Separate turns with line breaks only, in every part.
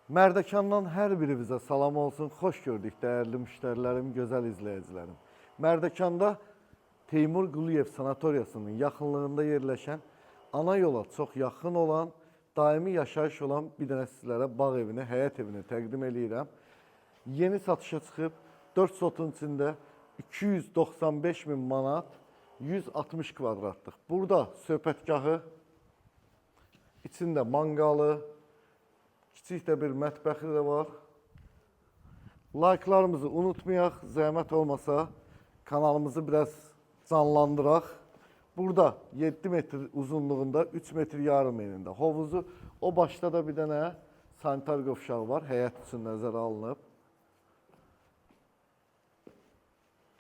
Mərdəkandan hər birinizə salam olsun. Xoş gördük dəyərli müştərilərim, gözəl izləyicilərim. Mərdəkanda Teymur Quliyev sanatoriyasının yaxınlığında yerləşən, ana yola çox yaxın olan, daimi yaşayış olan bir dənə sizlərə bağ evini, həyət evini təqdim edirəm. Yeni satışa çıxıb 4 sotun içində 295 min manat, 160 kvadratlıq. Burada söhbətgahı, içində manqalı, kiçik də bir mətbəxi də var. Like'larımızı unutmayaq, zəhmət olmasa kanalımızı biraz canlandıraq. Burada 7 metr uzunluğunda, 3 metr yarım enində hovuzu. O başda da bir dənə sanitar qovşağı var, həyət üçün nəzərə alınıb.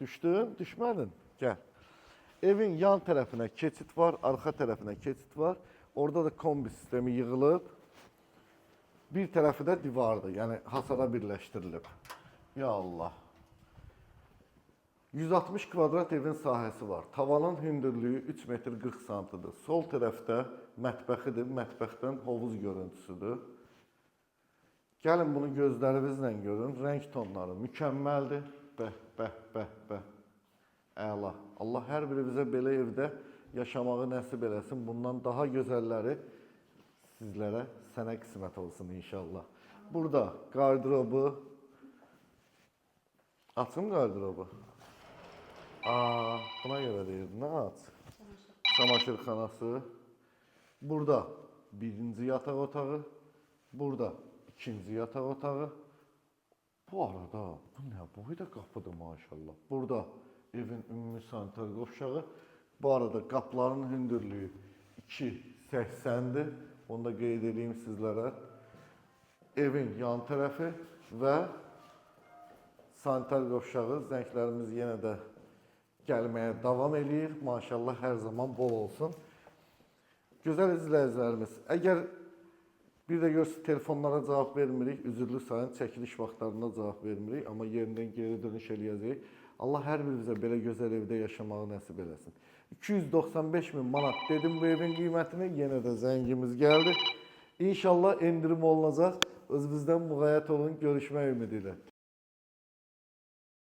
Düşdün, düşmədin? Gəl. Evin yan tərəfinə keçid var, arxa tərəfinə keçid var. Orada da kombi sistemi yığılıb. Bir tərəfi də divardır, yəni hasara birləşdirilib. Ya Allah. 160 kvadrat evin sahəsi var. Tavanın hündürlüyü 3 metr 40 santıdır. Sol tərəfdə mətbəxidir, mətbəxdən hovuz görüntüsüdür. Gəlin bunu gözlərinizlə görün. Rəng tonları mükəmməldir. Bəh, bəh, bəh, bəh. Əla. Allah hər birimizə belə evdə yaşamağı nəsib eləsin. Bundan daha gözəlləri sizlərə, sənə qismət olsun inşallah. Burada qardırobu. Açım qardırobu. Buna görə deyirdim, nə aç? Çamaşırxanası. Burada birinci yataq otağı. Burada ikinci yataq otağı. Bu arada, bu nə boyda qapıdır maşallah. Burada evin ümumi sanitar qovşağı. Bu arada qapıların hündürlüyü 2.80-dir. Onu da qeyd edeyim sizlərə. Evin yan tərəfi və sanitar qovşağı. Zənglərimiz yenə də gəlməyə davam eləyir. Maşallah hər zaman bol olsun. Gözəl izləyicilərimiz, əgər bir də görürsünüz, telefonlara cavab vermirik, üzürlü sayın, çəkiliş vaxtlarında cavab vermirik, amma yerindən geri dönüş eləyəcəyik. Allah hər birimizə belə gözəl evdə yaşamağı nəsib eləsin. 295 min manat dedim bu evin qiymətini, yenə də zəngimiz gəldi. İnşallah endirim olunacaq. Özünüzdən müğayət olun, görüşmək ümidi ilə.